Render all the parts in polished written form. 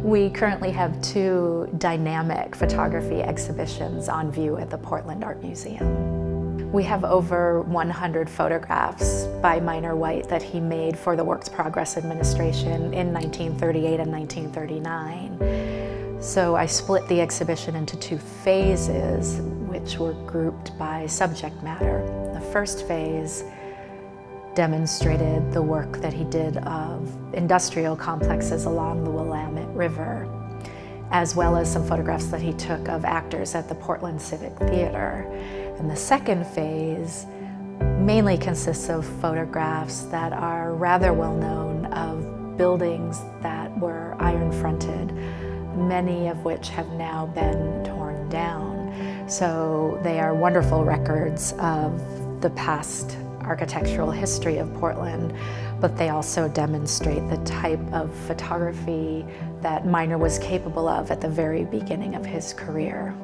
We currently have two dynamic photography exhibitions on view at the Portland Art Museum. We have over 100 photographs by Minor White that he made for the Works Progress Administration in 1938 and 1939. So I split the exhibition into two phases, which were grouped by subject matter. The first phase demonstrated the work that he did of industrial complexes along the Willamette River, as well as some photographs that he took of actors at the Portland Civic Theater. And the second phase mainly consists of photographs that are rather well known of buildings that were iron-fronted, many of which have now been torn down. So they are wonderful records of the past architectural history of Portland, but they also demonstrate the type of photography that Minor was capable of at the very beginning of his career.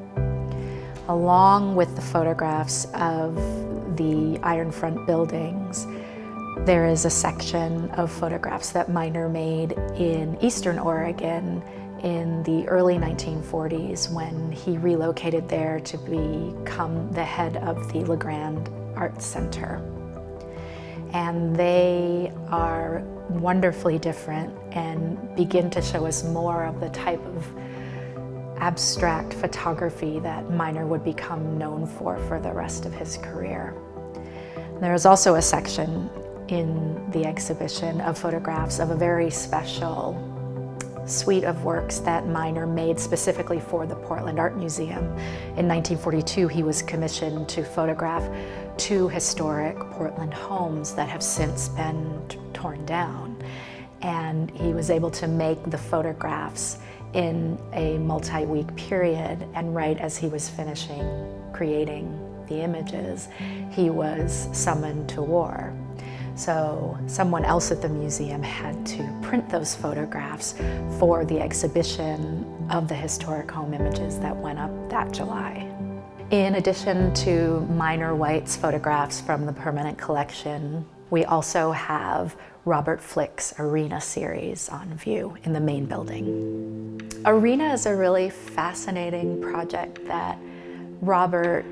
Along with the photographs of the iron front buildings, there is a section of photographs that Minor made in Eastern Oregon in the early 1940s when he relocated there to become the head of the LeGrand Arts Center. And they are wonderfully different and begin to show us more of the type of abstract photography that Minor would become known for the rest of his career. There is also a section in the exhibition of photographs of a very special suite of works that Minor made specifically for the Portland Art Museum. In 1942, he was commissioned to photograph two historic Portland homes that have since been torn down. And he was able to make the photographs in a multi-week period, and right as he was finishing creating the images, he was summoned to war. So someone else at the museum had to print those photographs for the exhibition of the historic home images that went up that July. In addition to Minor White's photographs from the permanent collection, we also have Robbert Flick's Arena series on view in the main building. Arena is a really fascinating project that Robbert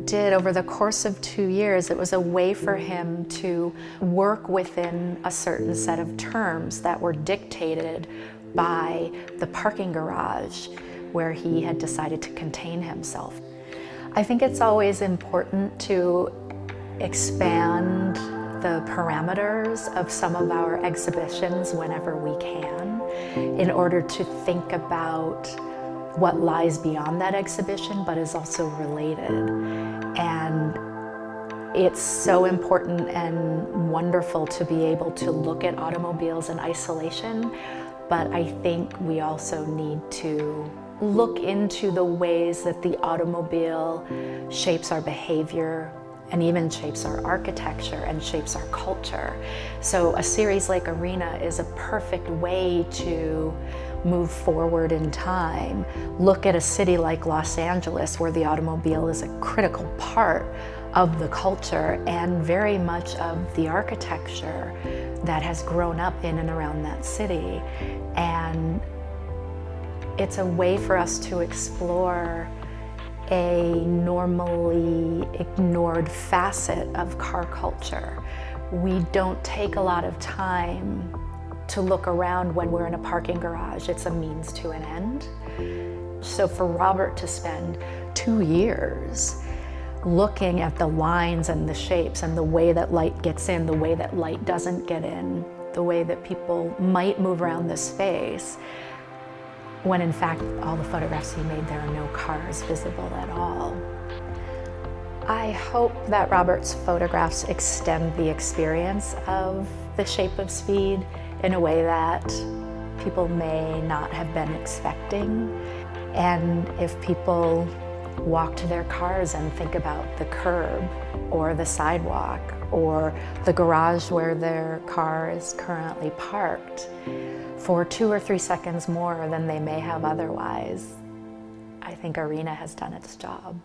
did over the course of 2 years. It was a way for him to work within a certain set of terms that were dictated by the parking garage where he had decided to contain himself. I think it's always important to expand the parameters of some of our exhibitions whenever we can, in order to think about what lies beyond that exhibition but is also related. And it's so important and wonderful to be able to look at automobiles in isolation, but I think we also need to look into the ways that the automobile shapes our behavior and even shapes our architecture and shapes our culture. So a series like Arena is a perfect way to move forward in time, look at a city like Los Angeles where the automobile is a critical part of the culture and very much of the architecture that has grown up in and around that city. And it's a way for us to explore a normally ignored facet of car culture. We don't take a lot of time to look around when we're in a parking garage. It's a means to an end. So for Robbert to spend 2 years looking at the lines and the shapes and the way that light gets in, the way that light doesn't get in, the way that people might move around the space, when in fact all the photographs he made, there are no cars visible at all. I hope that Robbert's photographs extend the experience of The Shape of Speed in a way that people may not have been expecting. And if people walk to their cars and think about the curb or the sidewalk or the garage where their car is currently parked for 2 or 3 seconds more than they may have otherwise, I think Arena has done its job.